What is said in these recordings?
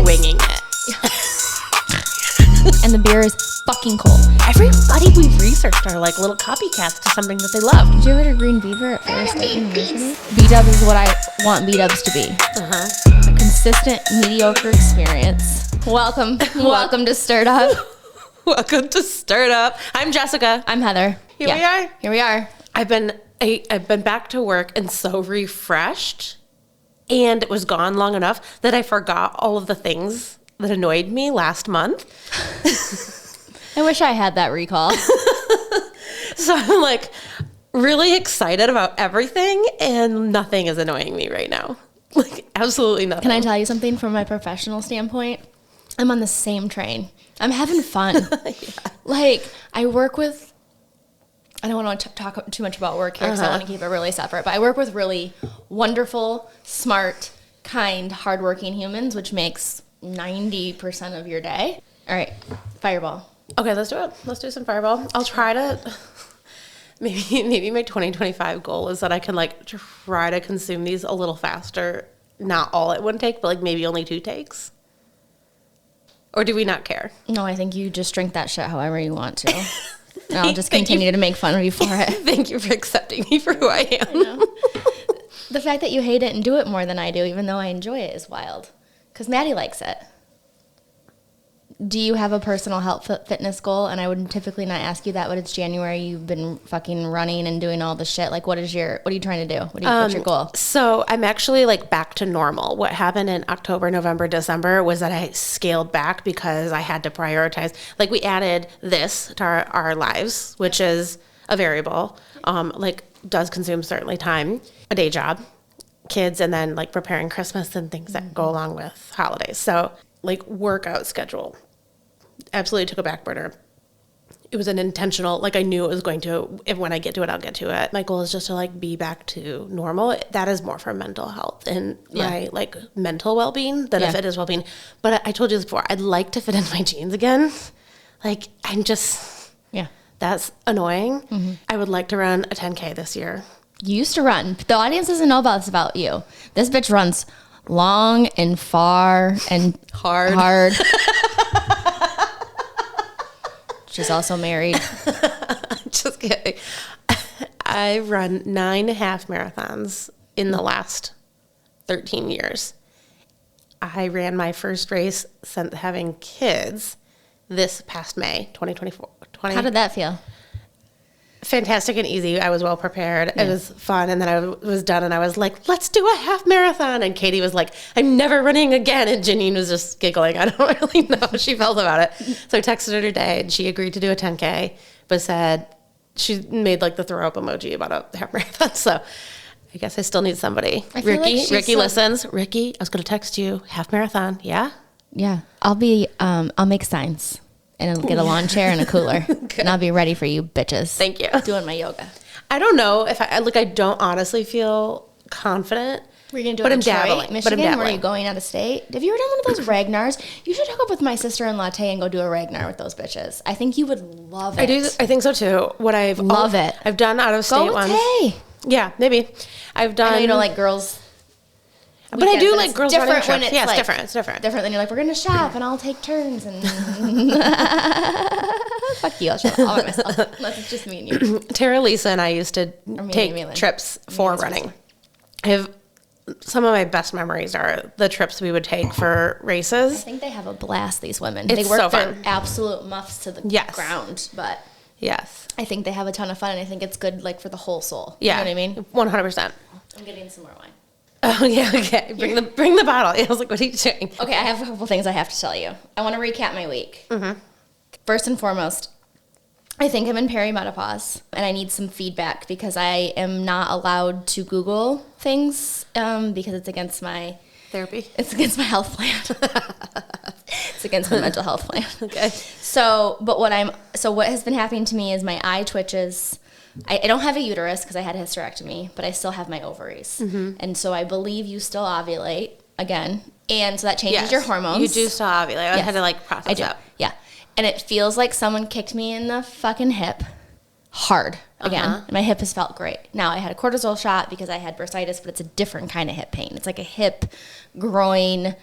winging it. And the beer is fucking cold. Everybody we've researched are like little copycats to something that they love. Did you ever go to Green Beaver at Ferris State University? B-Dubs is what I want B-Dubs to be. A consistent, mediocre experience. Welcome to Stirred Up. Welcome to Stirred Up. I'm Jessica. I'm Heather. Here we are. I've been back to work and so refreshed, and it was gone long enough that I forgot all of the things that annoyed me last month. I wish I had that recall. So I'm like really excited about everything, and nothing is annoying me right now. Like absolutely nothing. Can I tell you something from my professional standpoint? I'm on the same train. I'm having fun. Yeah. Like I work with, I don't want to talk too much about work here because I want to keep it really separate, but I work with really wonderful, smart, kind, hardworking humans, which makes 90% of your day. All right, Fireball. Okay, let's do it. Let's do some Fireball. I'll try to, maybe my 2025 goal is that I can like try to consume these a little faster. Not all at one take, but like maybe only 2 takes. Or do we not care? No, I think you just drink that shit however you want to. And I'll just continue to make fun of you for it. Thank you for accepting me for who I am. I know. The fact that you hate it and do it more than I do, even though I enjoy it, is wild. Because Maddie likes it. Do you have a personal health fitness goal? And I would typically not ask you that, but it's January. You've been fucking running and doing all the shit. Like, what are you trying to do? What's your goal? So I'm actually like back to normal. What happened in October, November, December was that I scaled back because I had to prioritize. Like we added this to our lives, which is a variable, like does consume certainly time, a day job, kids, and then like preparing Christmas and things that go along with holidays. So like workout schedule absolutely took a back burner. It was an intentional, like I knew it was going to, if when I get to it, I'll get to it. My goal is just to like be back to normal. That is more for mental health and my like mental well-being than if it is well-being. But I told you this before, I'd like to fit in my jeans again. Like I'm just, that's annoying. Mm-hmm. I would like to run a 10K this year. You used to run. The audience doesn't know about this about you. This bitch runs long and far and hard. She's also married. Just kidding. I run 9 half marathons in the last 13 years. I ran my first race since having kids this past May, 2024. How did that feel? Fantastic and easy. I was well prepared. Yeah. It was fun. And then I was done and I was like, let's do a half marathon. And Katie was like, I'm never running again. And Janine was just giggling. I don't really know how she felt about it. So I texted her today and she agreed to do a 10K, but said she made like the throw up emoji about a half marathon. So I guess I still need somebody. Ricky listens. Ricky, I was going to text you half marathon. Yeah. Yeah. I'll make signs. And I'll get a lawn chair and a cooler. And I'll be ready for you bitches. Thank you. Doing my yoga. I don't know if I don't honestly feel confident. We're going to do it in Detroit, Michigan? Where are you going out of state? Have you ever done one of those Ragnars? You should hook up with my sister-in-law, Tay, and go do a Ragnar with those bitches. I think you would love it. I think so too. I've done out of state ones. Tay. Yeah, maybe. I've done. I know you don't like girls. But I do like girls running trips. Yeah, it's different. It's different. Different than you're like, we're going to shop and I'll take turns and fuck you, I'll shop all by myself. Unless it's just me and you. Tara, Lisa, and I used to take trips for running. I have some of my best memories are the trips we would take for races. I think they have a blast, these women. It's they work so their fun. absolute muffs to the ground, but I think they have a ton of fun and I think it's good like for the whole soul. Yeah. You know what I mean? 100%. I'm getting some more wine. Oh, yeah, okay. Bring the bottle. I was like, what are you doing? Okay, I have a couple things I have to tell you. I want to recap my week. Mm-hmm. First and foremost, I think I'm in perimenopause, and I need some feedback because I am not allowed to Google things because it's against my... Therapy? It's against my health plan. It's against my mental health plan. Okay. So what has been happening to me is my eye twitches... I don't have a uterus because I had a hysterectomy, but I still have my ovaries. Mm-hmm. And so I believe you still ovulate again. And so that changes your hormones. You do still ovulate. I had to process that. Yeah. And it feels like someone kicked me in the fucking hip hard again. And my hip has felt great. Now I had a cortisol shot because I had bursitis, but it's a different kind of hip pain. It's like a hip, groin,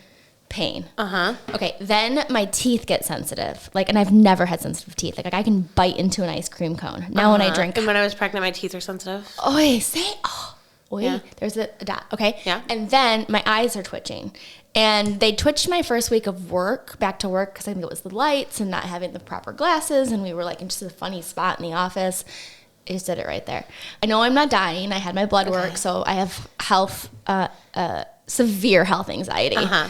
pain. Uh-huh. Okay, then my teeth get sensitive. Like, and I've never had sensitive teeth. Like I can bite into an ice cream cone. Now when I drink. And when I was pregnant, my teeth are sensitive. Yeah. There's a dot. Okay. Yeah. And then my eyes are twitching. And they twitched my first week of work, back to work, because I think it was the lights and not having the proper glasses. And we were like in just a funny spot in the office. I just did it right there. I know I'm not dying. I had my blood work, so I have severe health anxiety. Uh-huh.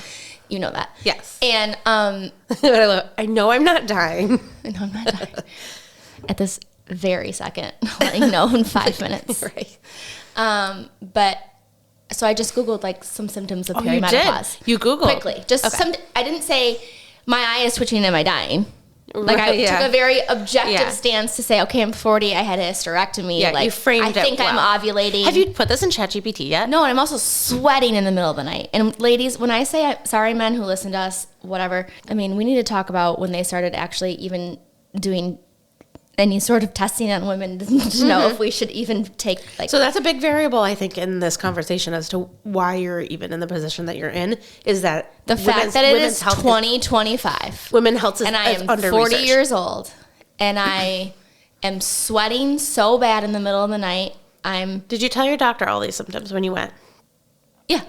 You know that. Yes. And I know I'm not dying. I know I'm not dying. At this very second, letting you know in 5 minutes. Right. But so I just Googled like some symptoms of You perimenopause. did? You Googled? Quickly. Just I didn't say my eye is twitching, am I dying? Like I Right, took a very objective Yeah. stance to say, okay, I'm 40, I had a hysterectomy. Yeah, like, you framed it I think I'm well. ovulating. Have you put this in ChatGPT yet? No, and I'm also sweating in the middle of the night. And ladies, when I say, sorry men who listen to us, whatever, I mean, we need to talk about when they started actually even doing any sort of testing on women to know if we should even take like. So that's a big variable, I think, in this conversation as to why you're even in the position that you're in, is that the fact that it is 2025. Women's health is and I am under 40 research. years old, and I am sweating so bad in the middle of the night. Did you tell your doctor all these symptoms when you went? Yeah.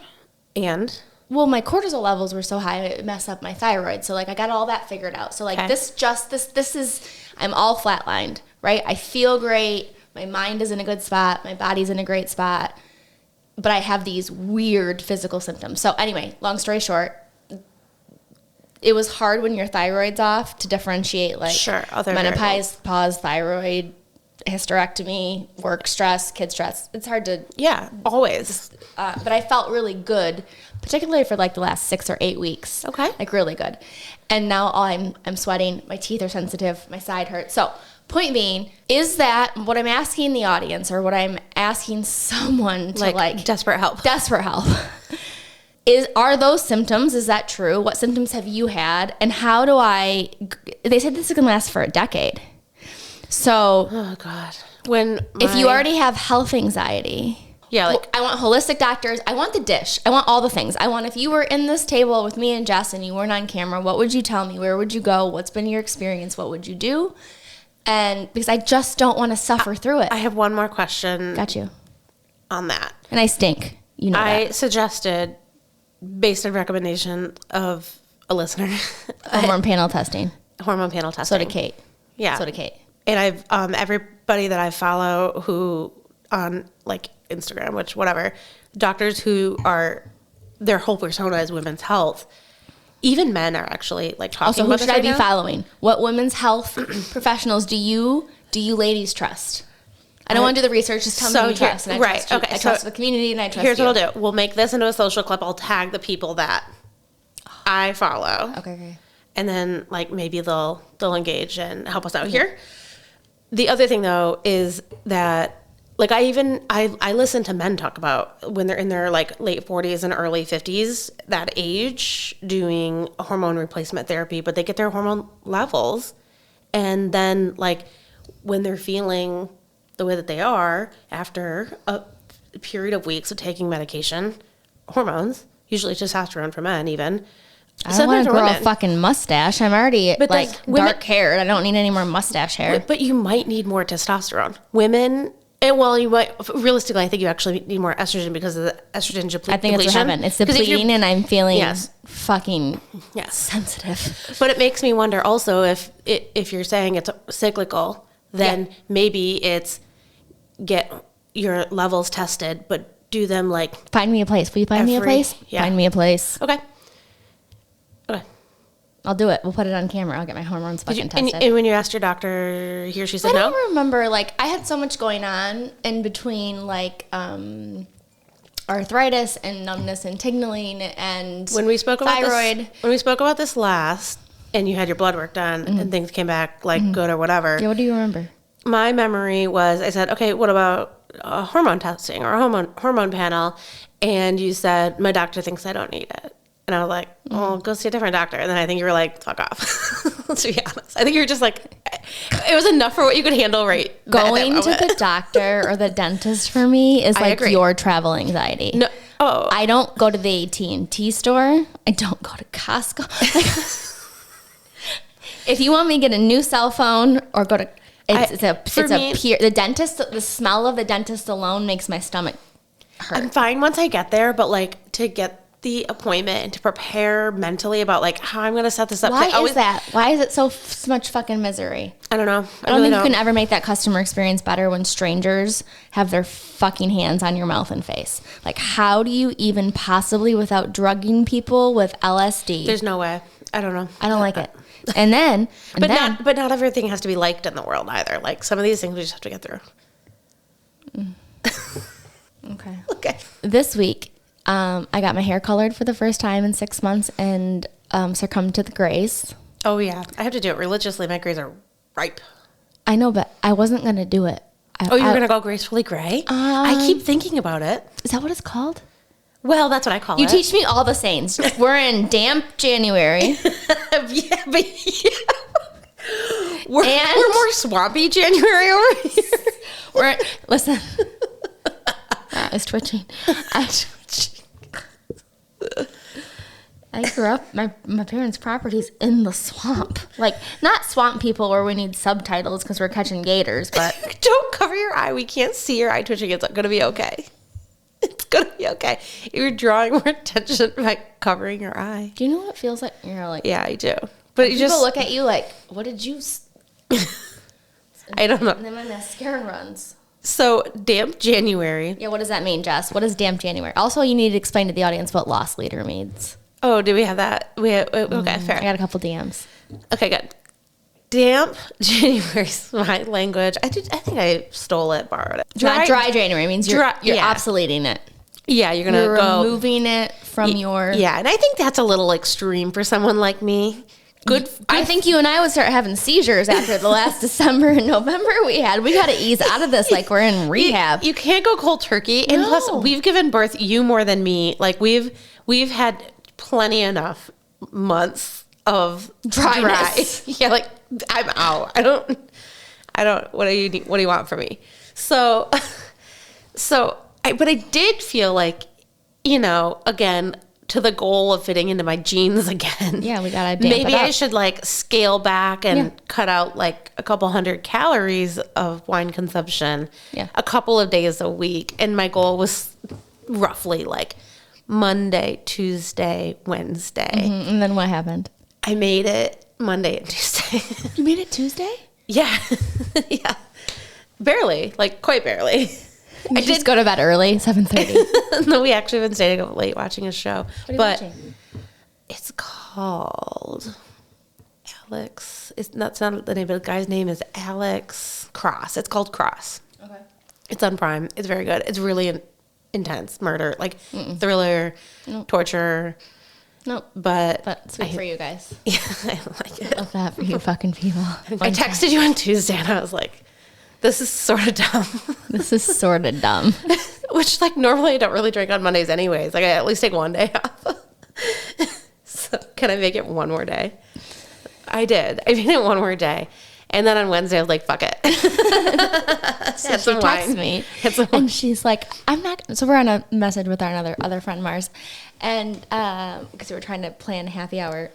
And? Well, my cortisol levels were so high, it messed up my thyroid. So, like, I got all that figured out. So, like, Okay. this is, I'm all flatlined, right? I feel great. My mind is in a good spot. My body's in a great spot. But I have these weird physical symptoms. So, anyway, long story short, it was hard when your thyroid's off to differentiate, like, other menopause, variables. pause, thyroid, hysterectomy, work stress, kid stress. It's hard to... Yeah, always. but I felt really good, particularly for like the last 6 or 8 weeks. Okay. Like really good. And now I'm sweating. My teeth are sensitive. My side hurts. So point being, is that what I'm asking the audience or what I'm asking someone to like desperate help. Desperate help. Are those symptoms? Is that true? What symptoms have you had? And how do they said this is going to last for a decade. So, Oh, God. if you already have health anxiety, Yeah, like... I want holistic doctors. I want the dish. I want all the things. I want, if you were in this table with me and Jess and you weren't on camera, what would you tell me? Where would you go? What's been your experience? What would you do? And because I just don't want to suffer through it. I have one more question Got you. on that. And I stink. You know I that. suggested, based on recommendation of a listener, Hormone panel testing. hormone panel testing. So did Kate. Yeah. So did Kate. And I've everybody that I follow who on like Instagram, which whatever, doctors who are their whole persona is women's health. Even men are actually like talking Also, who about should this I right be now. following? What women's health professionals do you ladies trust? I don't want to do the research. Just tell me who you trust. And I trust you. I trust the community and I trust Here's you. what I'll do. We'll make this into a social clip. I'll tag the people that I follow. Okay. And then like maybe they'll engage and help us out here. The other thing though is that like I listen to men talk about when they're in their like late 40s and early 50s, that age, doing hormone replacement therapy, but they get their hormone levels, and then like when they're feeling the way that they are after a period of weeks of taking medication, hormones, usually testosterone for men even. I don't want Sometimes to for grow a women. fucking mustache. I'm already But like does women- dark haired. I don't need any more mustache hair. But you might need more testosterone. Women, and well, you might, realistically, I think you actually need more estrogen because of the estrogen depletion. I think it's what happened. It's depleting and I'm feeling Yes. fucking Yes. sensitive. But it makes me wonder also if you're saying it's cyclical, then maybe it's get your levels tested, but do them like, Find me a place. Will you find me a place? yeah. Find me a place. okay. Okay. I'll do it. We'll put it on camera. I'll get my hormones fucking And, tested. and when you asked your doctor, he or she said I no? don't remember. Like, I had so much going on in between, like, arthritis and numbness and tingling and When we spoke about thyroid. this, when we spoke about this last, and you had your blood work done, and things came back like good or whatever. Yeah, what do you remember? My memory was, I said, okay, what about hormone testing or a hormone panel? And you said, my doctor thinks I don't need it. And I was like, well, go see a different doctor. And then I think you were like, fuck off. To be honest, I think you were just like, it was enough for what you could handle, right? Going to the doctor or the dentist for me is I like agree. your travel anxiety. No, Oh. I don't go to the AT&T store. I don't go to Costco. If you want me to get a new cell phone or go to, the dentist, the smell of the dentist alone makes my stomach hurt. I'm fine once I get there, but like to get the appointment and to prepare mentally about like how I'm going to set this up. Why is that? Why is it so much fucking misery? I don't know. I don't think you can ever make that customer experience better when strangers have their fucking hands on your mouth and face. Like, how do you even possibly, without drugging people with LSD? There's no way. I don't know. I don't like it. And then, but not everything has to be liked in the world either. Like some of these things we just have to get through. Okay. Okay. This week, I got my hair colored for the first time in 6 months and succumbed to the grays. Oh yeah, I have to do it religiously. My grays are ripe. I know, but I wasn't gonna do it. You're gonna go gracefully gray? I keep thinking about it. Is that what it's called? Well, that's what I call it. You teach me all the sayings. We're in damp January. Yeah, but we're more swampy January over here. Listen. I was twitching. I grew up, my parents' property's in the swamp. Like, not swamp people where we need subtitles because we're catching gators, but... Don't cover your eye. We can't see your eye twitching. It's going to be okay. It's going to be okay. You're drawing more attention by covering your eye. Do you know what it feels like? You're like... Yeah, I do. But you people look at you like, what did you... I don't know. And then my mascara runs. So, damp January. Yeah, what does that mean, Jess? What is damp January? Also, you need to explain to the audience what loss leader means. Oh, do we have that? Okay, fair. I got a couple DMs. Okay, good. Damp January is my language. I think I stole it, borrowed it. Dry January means you're obsoleting it. Yeah, you're gonna go removing it from your. Yeah, and I think that's a little extreme for someone like me. Good. I think you and I would start having seizures after the last December and November we had. We got to ease out of this like we're in rehab. You can't go cold turkey, and plus we've given birth, you more than me. Like we've had plenty enough months of dryness. Dry. Yeah, like I'm out. I don't. What do you want from me? But I did feel like, again, to the goal of fitting into my jeans again. Yeah, we gotta. Maybe I should like scale back and cut out like a couple hundred calories of wine consumption. Yeah, a couple of days a week, and my goal was roughly like Monday, Tuesday, Wednesday. Mm-hmm. And then what happened? I made it Monday and Tuesday. You made it Tuesday? Yeah. Yeah. Barely. Like, quite barely. I did go to bed early, 7:30. No, we actually have been staying up late watching a show. What are you watching? It's called Alex. That's not the name, but the guy's name is Alex Cross. It's called Cross. Okay. It's on Prime. It's very good. It's really intense murder, like thriller, torture. Nope. But sweet for you guys. Yeah, I like it. Love that for you fucking people. I texted you on Tuesday and I was like, this is sort of dumb. This is sort of dumb. Which, like, normally I don't really drink on Mondays anyways. Like, I at least take one day off. So, can I make it one more day? I did. I made it one more day. And then on Wednesday, I was like, fuck it. So she texts me. And she's like, I'm not. So we're on a message with our other friend, Mars. And because we were trying to plan a happy hour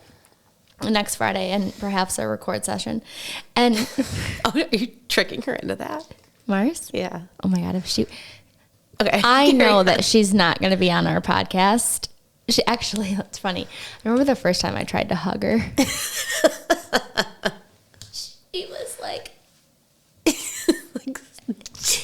next Friday and perhaps a record session. And are you tricking her into that? Mars? Yeah. Oh my God. If she. Okay. I know that she's not going to be on our podcast. She actually, that's funny. I remember the first time I tried to hug her. She was like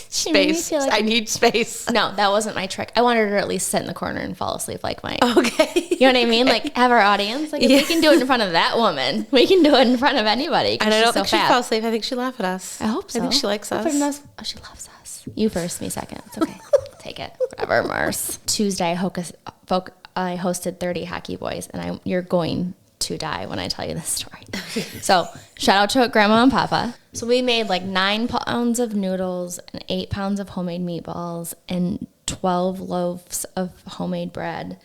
space. Like, I need space. No, that wasn't my trick. I wanted her to at least sit in the corner and fall asleep like Mike. Okay. You know what I mean? Like, have our audience. Like, if we can do it in front of that woman, we can do it in front of anybody. And I don't think she fell asleep. I think she laughed at us. I hope so. I think she likes us. Oh, she loves us. You first, me second. It's okay. Take it. Whatever, Mars. Tuesday, I hosted 30 hockey boys, and you're going to die when I tell you this story. So, shout out to Grandma and Papa. So, we made like 9 pounds of noodles and 8 pounds of homemade meatballs and 12 loaves of homemade bread.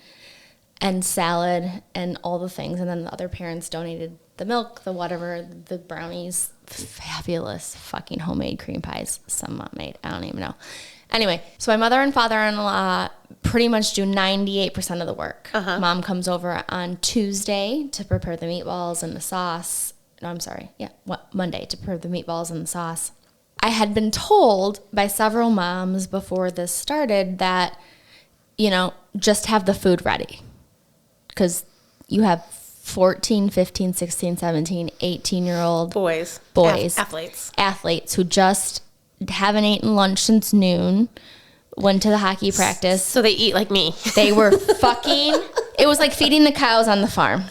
and salad and all the things. And then the other parents donated the milk, the whatever, the brownies, fabulous fucking homemade cream pies. Some mom made. I don't even know. Anyway, so my mother and father-in-law pretty much do 98% of the work. Mom comes over on Tuesday to prepare the meatballs and the sauce. No, I'm sorry. Yeah, Monday to prepare the meatballs and the sauce. I had been told by several moms before this started that, you know, just have the food ready. Because you have 14, 15, 16, 17, 18-year-old boys. Athletes who just haven't eaten lunch since noon, went to the hockey practice. So they eat like me. They were fucking, it was like feeding the cows on the farm.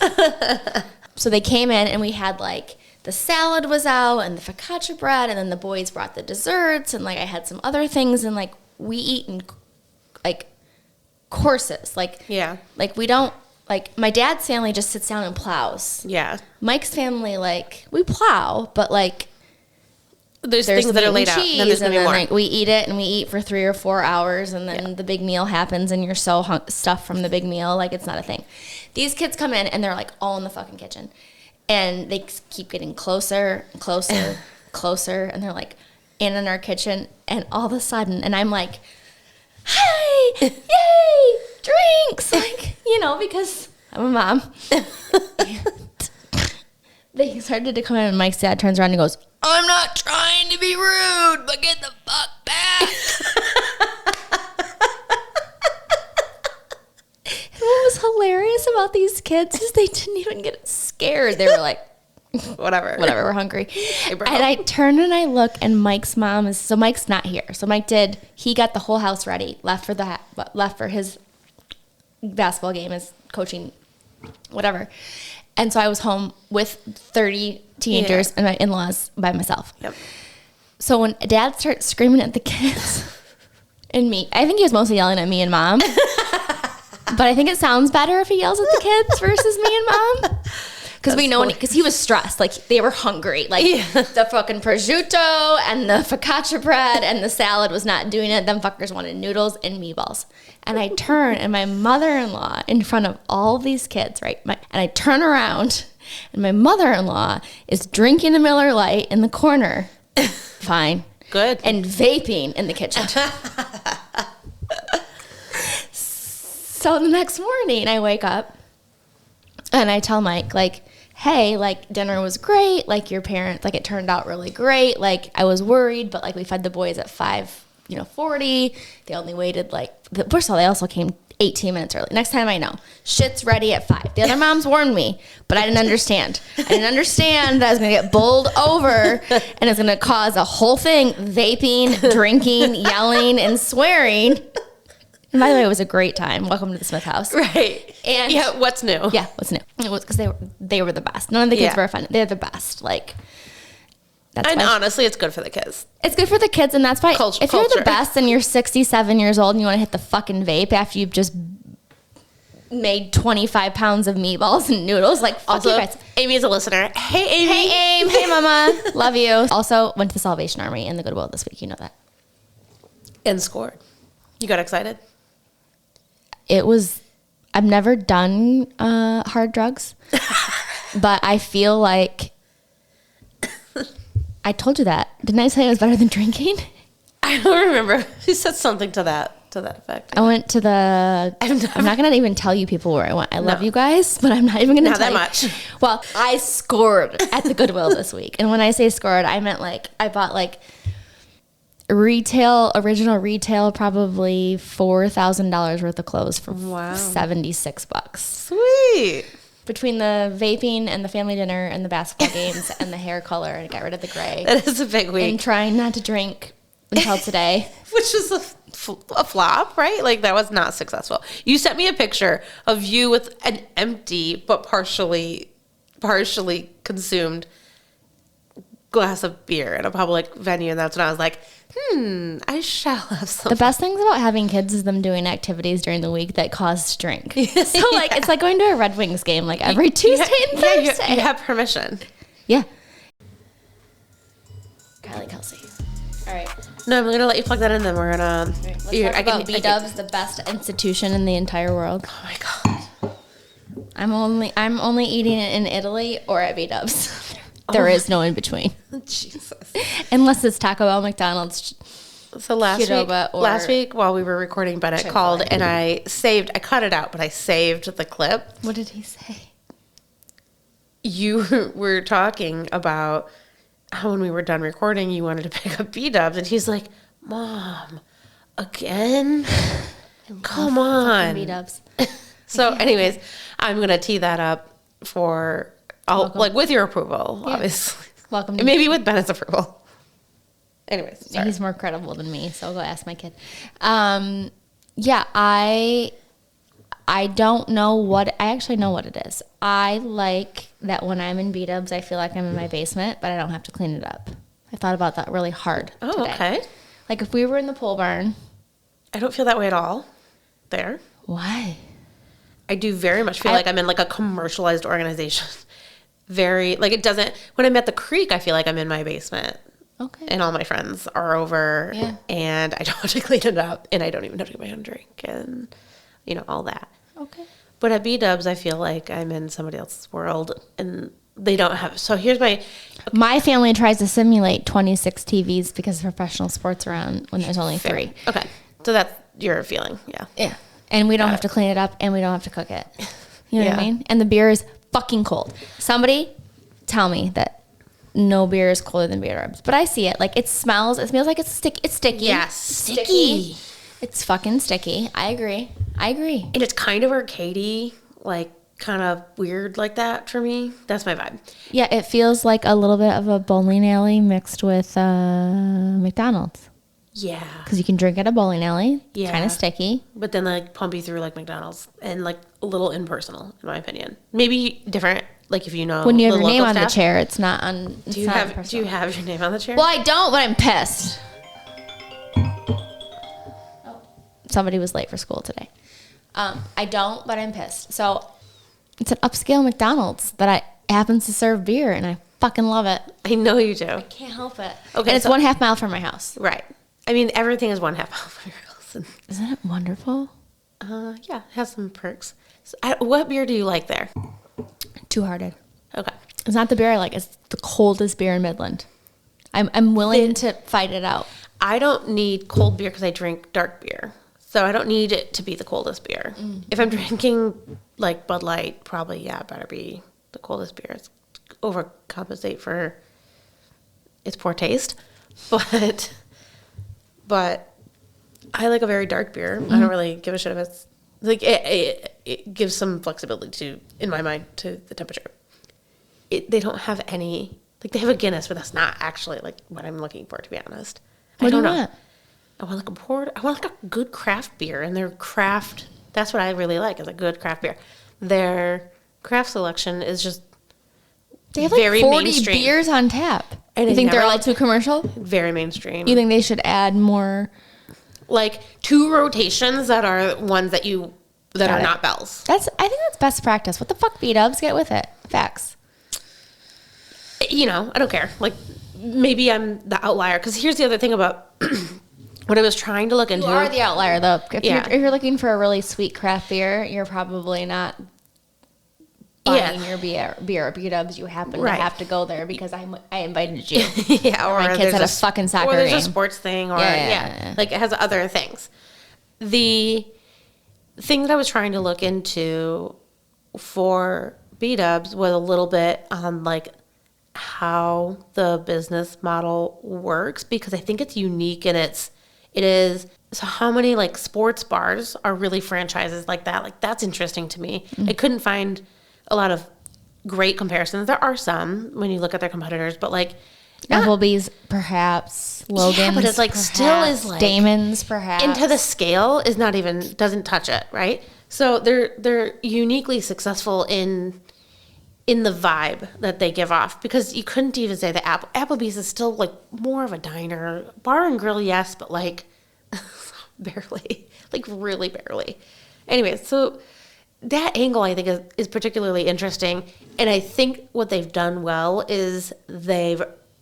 So they came in and we had like, the salad was out and the focaccia bread, and then the boys brought the desserts, and like I had some other things, and like we eat in like courses. Like, yeah. Like we don't, like my dad's family just sits down and plows. Yeah. Mike's family, like we plow, but like, there's things that are laid out. Then there's going to be more. Like, we eat it, and we eat for 3 or 4 hours, and then the big meal happens, and you're so stuffed from the big meal. Like, it's not a thing. These kids come in, and they're, like, all in the fucking kitchen. And they keep getting closer and closer, closer, and they're, like, in our kitchen. And all of a sudden, and I'm like, hey, yay, drinks. Like, you know, because I'm a mom. They started to come in, and Mike's dad turns around and goes, I'm not trying to be rude, but get the fuck back. And what was hilarious about these kids is they didn't even get scared. They were like, whatever, we're hungry. Hey, and I turn and I look, and Mike's mom is, so Mike's not here. So he got the whole house ready, left for his basketball game, his coaching, whatever. And so I was home with 30 teenagers and my in-laws by myself. Yep. So when Dad starts screaming at the kids and me, I think he was mostly yelling at me and Mom. But I think it sounds better if he yells at the kids versus me and Mom. Because we know, because he was stressed. Like, they were hungry. Like, the fucking prosciutto and the focaccia bread and the salad was not doing it. Them fuckers wanted noodles and meatballs. And I turn, and my mother-in-law in front of all these kids, right? And I turn around, and my mother-in-law is drinking a Miller Lite in the corner. Fine. Good. And vaping in the kitchen. So the next morning, I wake up, and I tell Mike, like, hey, like, dinner was great. Like, your parents, like, it turned out really great. Like, I was worried, but, like, we fed the boys at 5:40. They only waited, like, first of all, they also came 18 minutes early. Next time I know. Shit's ready at 5. The other moms warned me, but I didn't understand. I didn't understand that I was going to get bowled over, and it's going to cause a whole thing, vaping, drinking, yelling, and swearing. And by the way, it was a great time. Welcome to the Smith house. Right. And yeah, what's new? Yeah, what's new? It was because they were the best. None of the kids were fun. They're the best. Like, that's and honestly, it's good for the kids. It's good for the kids, and that's why if you're the best and you're 67 years old and you want to hit the fucking vape after you've just made 25 pounds of meatballs and noodles, like, fuck you guys. Amy's a listener. Hey, Amy. Hey, Amy. Hey, Mama. Love you. Also, went to the Salvation Army and the Goodwill this week. You know that. And scored. You got excited? I've never done hard drugs, but I feel like, I told you that. Didn't I say it was better than drinking? I don't remember. You said something to that effect. I went to I'm not going to even tell you people where I went. I love you guys, but I'm not even going to tell you. Not that much. Well, I scored at the Goodwill this week. And when I say scored, I meant like, I bought like original retail, probably $4,000 worth of clothes for $76. Sweet. Between the vaping and the family dinner and the basketball games and the hair color, and got rid of the gray. That is a big week. And trying not to drink until today. Which is a flop, right? Like, that was not successful. You sent me a picture of you with an empty but partially consumed glass of beer in a public venue, and that's when I was like, I shall have some. The best things about having kids is them doing activities during the week that cause drink. So, like, it's like going to a Red Wings game, like, every Tuesday and Thursday. You have permission. Yeah. Kylie Kelsey. All right. No, I'm going to let you plug that in, then we're going to... Let's talk about BW's, the best institution in the entire world. Oh, my God. I'm only eating it in Italy or at B-Dubs. There is no in between. Jesus. Unless it's Taco Bell, McDonald's. So last week while we were recording, Bennett called and I cut it out, but I saved the clip. What did he say? You were talking about how when we were done recording, you wanted to pick up B-Dubs, and he's like, Mom, again? Come on. B-Dubs. So anyways, I'm going to tee that up with your approval, obviously. Welcome. Maybe with Bennett's approval. Anyways, sorry. He's more credible than me, so I'll go ask my kid. Yeah, I don't know what, I actually know what it is. I like that when I'm in B-Dubs, I feel like I'm in my basement, but I don't have to clean it up. I thought about that really hard today. Okay. Like if we were in the pole barn. I don't feel that way at all there. Why? I do very much feel like I'm in like a commercialized organization. Like it doesn't, when I'm at the creek, I feel like I'm in my basement. Okay. And all my friends are over and I don't have to clean it up and I don't even have to get my own drink and, all that. Okay. But at B-Dubs, I feel like I'm in somebody else's world and they don't have, so here's my family tries to simulate 26 TVs because professional sports are on when there's only 3. Okay. So that's your feeling. Yeah. Yeah. And we don't have to clean it up and we don't have to cook it. You know what I mean? And the beer is fucking cold. Somebody tell me that no beer is colder than B-Dubs. But I see it. Like it smells like it's sticky. It's sticky. Yes. Sticky. It's fucking sticky. I agree. And it's kind of arcadey, like kind of weird like that for me. That's my vibe. Yeah, it feels like a little bit of a bowling alley mixed with McDonald's. Yeah. Because you can drink at a bowling alley. Yeah. Kind of sticky. But then like pump you through like McDonald's and like a little impersonal, in my opinion. Maybe different, like if you know. When you have your name on the chair, it's not on. Do you have your name on the chair? Well, I don't, but I'm pissed. Somebody was late for school today. I don't, but I'm pissed. So it's an upscale McDonald's that happens to serve beer, and I fucking love it. I know you do. I can't help it. Okay, and it's 1/2 mile from my house. Right. I mean, everything is 1/2 mile from your house. Isn't it wonderful? Yeah, it has some perks. So, what beer do you like there? Two Hearted. Okay. It's not the beer I like. It's the coldest beer in Midland. I'm willing to fight it out. I don't need cold beer because I drink dark beer. So I don't need it to be the coldest beer. If I'm drinking like Bud Light, probably, it better be the coldest beer. It's overcompensate for its poor taste. But I like a very dark beer. I don't really give a shit if it's like it gives some flexibility in my mind to the temperature. They don't have any, like they have a Guinness, but that's not actually like what I'm looking for, to be honest. What do you want? I want like a good craft beer, and their craft, that's what I really like, is a good craft beer. Their craft selection is just they have like very 40 mainstream. Beers on tap. And you think they're all too commercial? Very mainstream. You think they should add more? Like 2 rotations that are ones that are not bells. I think that's best practice. What the fuck, B-Dubs? Get with it. Facts. I don't care. Like, maybe I'm the outlier. Because here's the other thing about what I was trying to look into. You are the outlier, though. If you're looking for a really sweet craft beer, you're probably not buying your beer at B-Dubs. You happen to have to go there because I invited you. Or my kids had a fucking soccer game. Or there's a sports thing. Or, like, it has other things. The thing that I was trying to look into for B-Dubs was a little bit on, like, how the business model works, because I think it's unique and it is. So how many like sports bars are really franchises like that? Like that's interesting to me. I couldn't find a lot of great comparisons. There are some when you look at their competitors, but like Applebee's perhaps, Logan's, yeah, but it's like perhaps, still is like Damon's perhaps. Into the scale is not even, doesn't touch it, right? So they're uniquely successful in the vibe that they give off, because you couldn't even say that Applebee's is still like more of a diner, bar and grill, yes, but like barely, like really barely. Anyway, so that angle I think is particularly interesting, and I think what they've done well is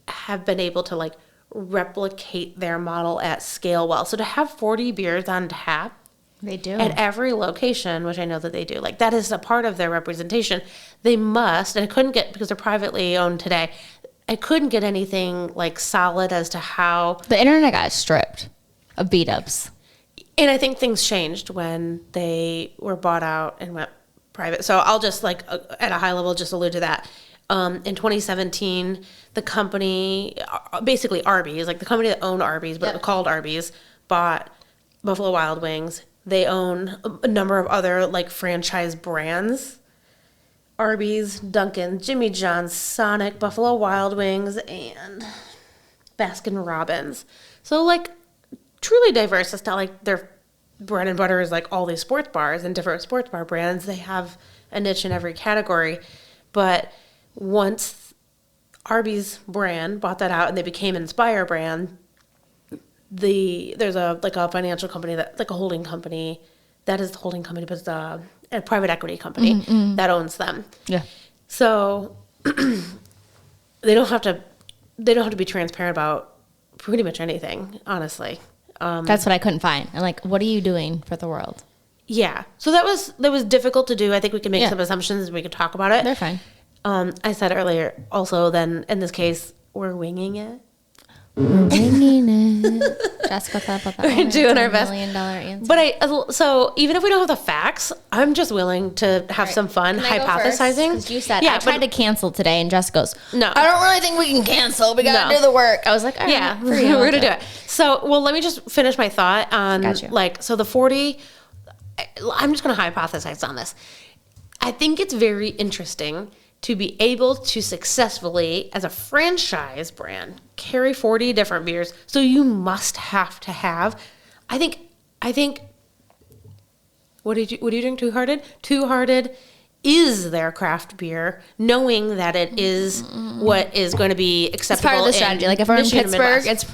have been able to like replicate their model at scale well. So to have 40 beers on tap They do. At every location, which I know that they do. Like, that is a part of their representation. They must, and I couldn't get, because they're privately owned today, I couldn't get anything, like, solid as to how. The internet got stripped of B-dubs. And I think things changed when they were bought out and went private. So I'll just, like, at a high level, just allude to that. In 2017, the company, basically Arby's, like the company that owned Arby's, but called Arby's, bought Buffalo Wild Wings. They own a number of other, like, franchise brands. Arby's, Dunkin', Jimmy John's, Sonic, Buffalo Wild Wings, and Baskin Robbins. So, like, truly diverse. It's not like their bread and butter is like all these sports bars and different sports bar brands. They have a niche in every category. But once Arby's brand bought that out and they became Inspire brand, there's a financial company, that like a holding company, that is the holding company, but it's a private equity company that owns them. Yeah. So they don't have to be transparent about pretty much anything, honestly. That's what I couldn't find. I'm like, what are you doing for the world? Yeah. So that was difficult to do. I think we can make some assumptions and we can talk about it. They're fine. I said earlier also then in this case, we're winging it. We're winging it. Jessica thought about that. We're doing our best. $1 million answer. But so even if we don't have the facts, I'm just willing to have some fun hypothesizing. Because you said, I tried to cancel today, and Jess goes, no, I don't really think we can cancel. We got to do the work. I was like, all right, we're going to do it. So, well, let me just finish my thought on, so the 40, I'm just going to hypothesize on this. I think it's very interesting to be able to successfully, as a franchise brand, carry 40 different beers. So you must have to have, I think, what are you doing, Two Hearted? Two Hearted is their craft beer, knowing that it is what is going to be acceptable. It's part of the strategy. Like if we're in Pittsburgh, it's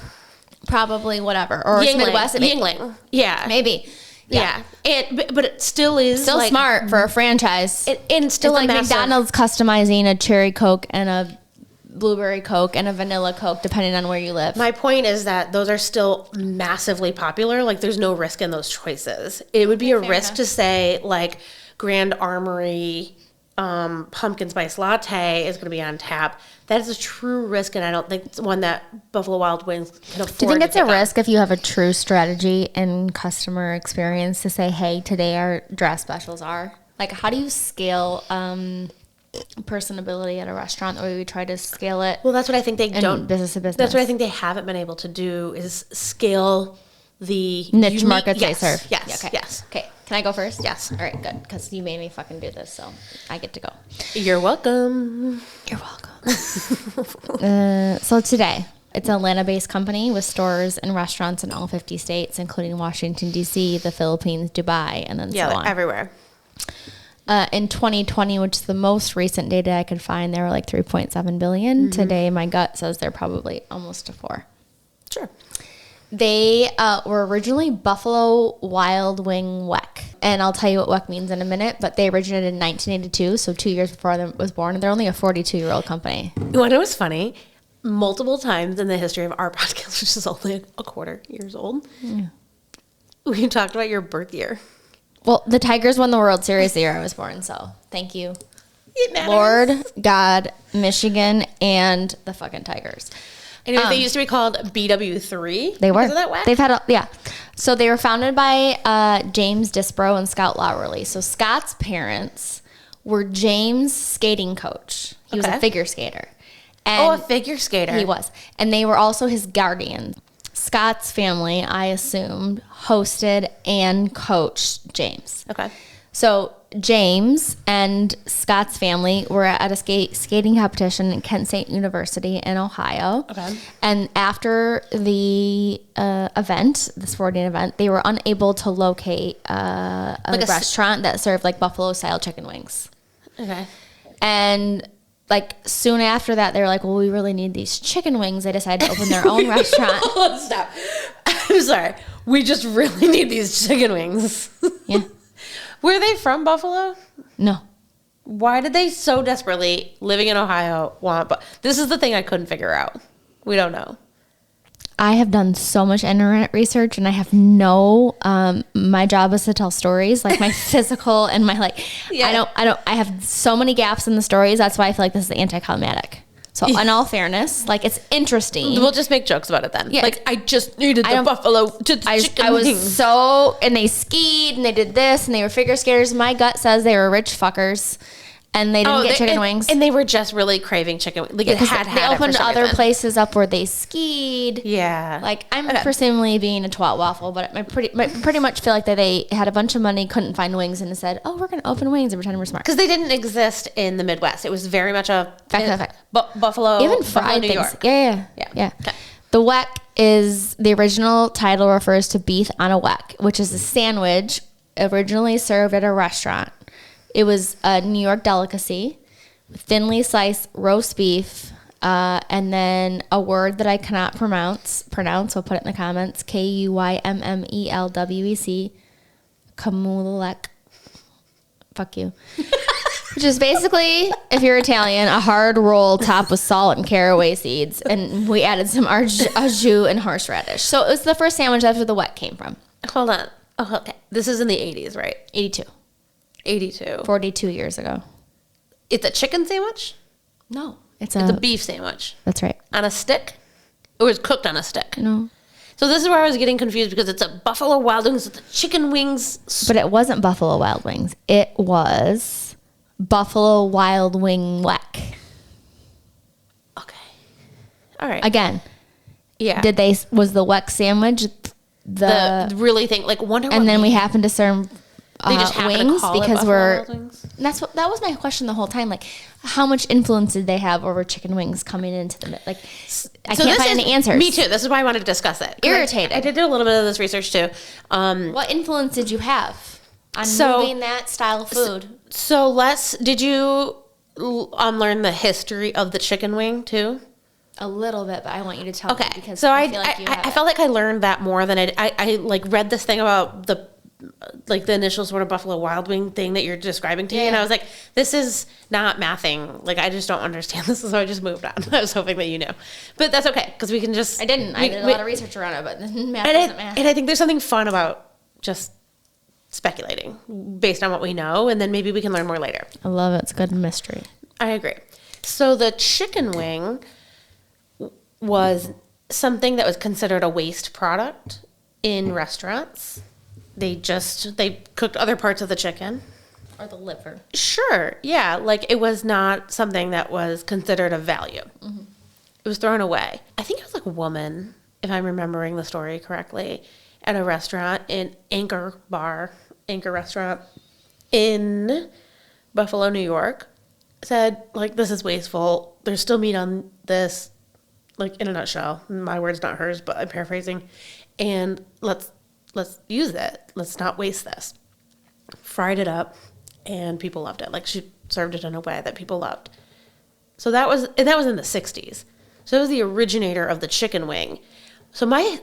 probably whatever. Or Yingling. Midwest. Yingling. Yeah. Maybe. Yeah. But it still is still like, smart for a franchise. And still like McDonald's customizing a cherry Coke and a blueberry Coke and a vanilla Coke depending on where you live. My point is that those are still massively popular. Like there's no risk in those choices. It would be a risk to say like Grand Armory pumpkin spice latte is going to be on tap. That is a true risk, and I don't think it's one that Buffalo Wild Wings can afford. Do you think it's a risk if you have a true strategy and customer experience to say, hey, today our draft specials are? Like, how do you scale personability at a restaurant, or we try to scale it? Well, that's what I think they don't. Business to business. That's what I think they haven't been able to do is scale the niche markets they serve. Yes. Okay. Yes. Okay. Can I go first? Yes. All right, good. Because you made me fucking do this, so I get to go. You're welcome. You're welcome. So today, it's an Atlanta-based company with stores and restaurants in all 50 states, including Washington, D.C., the Philippines, Dubai, and then so on. Yeah, everywhere. In 2020, which is the most recent data I could find, they were like 3.7 billion. Today, my gut says they're probably almost to 4. Sure. They were originally Buffalo Wild Wing Weck. And I'll tell you what Weck means in a minute, but they originated in 1982, so 2 years before I was born. They're only a 42-year-old company. You want to know what's funny? Multiple times in the history of our podcast, which is only a quarter years old, we talked about your birth year. Well, the Tigers won the World Series the year I was born, so thank you. It matters. Lord, God, Michigan, and the fucking Tigers. And they used to be called BW3. They were. Because of that wax? They've had So they were founded by James Disbrow and Scott Lowerly. So Scott's parents were James' skating coach. He was a figure skater. And a figure skater. He was. And they were also his guardians. Scott's family, I assumed, hosted and coached James. Okay. So James and Scott's family were at a skating competition at Kent State University in Ohio. Okay. And after the event, the sporting event, they were unable to locate a restaurant that served like buffalo-style chicken wings. Okay. And like soon after that, they were like, well, we really need these chicken wings. They decided to open their own restaurant. Stop. I'm sorry. We just really need these chicken wings. Yeah. Were they from Buffalo? No. Why did they so desperately, living in Ohio, want... This is the thing I couldn't figure out. We don't know. I have done so much internet research, and I have no. My job is to tell stories, like my physical and my like. Yeah. I have so many gaps in the stories. That's why I feel like this is anticlimactic. So, in all fairness, like it's interesting. We'll just make jokes about it then. Yeah. Like, I just needed the buffalo to the chicken I was wings. so, and they skied and they did this and they were figure skaters. My gut says they were rich fuckers. And they didn't get chicken wings. And they were just really craving chicken wings. Like, They opened other places up where they skied. Yeah. Like, I'm presumably being a twat waffle, but I pretty much feel like that they had a bunch of money, couldn't find wings, and said, oh, we're going to open wings and pretend we're smart. Because they didn't exist in the Midwest. It was very much a Fact. Buffalo, Even fried New things. York. Yeah. Okay. The weck is, the original title refers to beef on a weck, which is a sandwich originally served at a restaurant. It was a New York delicacy, thinly sliced roast beef, and then a word that I cannot pronounce. We'll put it in the comments. Kuymmelwec. Kamulek. Fuck you. Which is basically, if you're Italian, a hard roll topped with salt and caraway seeds. And we added some au jus and horseradish. So it was the first sandwich after the weck came from. Hold on. Oh, okay. This is in the 80s, right? 82. 82. 42 years ago. It's a chicken sandwich? No. It's It's a beef sandwich. That's right. On a stick? Or it's cooked on a stick? No. So this is where I was getting confused because it's a Buffalo Wild Wings with the chicken wings. But it wasn't Buffalo Wild Wings. It was Buffalo Wild Wing Weck. Okay. All right. Again. Yeah. Was the Weck sandwich the really thing, like, wonder what. And then we happened to serve they just happen wings to call because it we're Buffalo Wild Wings? that was my question the whole time, like how much influence did they have over chicken wings coming into the like I can't find any answers. Me too. This is why I wanted to discuss it. Irritated. I did do a little bit of this research too. What influence did you have on moving that style of food? So did you learn the history of the chicken wing too? A little bit, but I want you to tell me because so I feel like I felt like I learned that more than I like read this thing about the initial sort of Buffalo Wild Wing thing that you're describing to me, and I was like, this is not mathing. Like, I just don't understand this, so I just moved on. I was hoping that you knew, but that's okay because we can just. I didn't. I did a lot of research around it, but math isn't math. And I think there's something fun about just speculating based on what we know, and then maybe we can learn more later. I love it. It's a good mystery. I agree. So the chicken wing was something that was considered a waste product in restaurants. They cooked other parts of the chicken. Or the liver. Sure, yeah. Like, it was not something that was considered of value. Mm-hmm. It was thrown away. I think it was like a woman, if I'm remembering the story correctly, at a restaurant in Anchor Restaurant in Buffalo, New York, said, like, this is wasteful. There's still meat on this, like, in a nutshell. My words, not hers, but I'm paraphrasing. And let's use it. Let's not waste this. Fried it up, and people loved it. Like, she served it in a way that people loved. So that was in the 60s. So it was the originator of the chicken wing. So my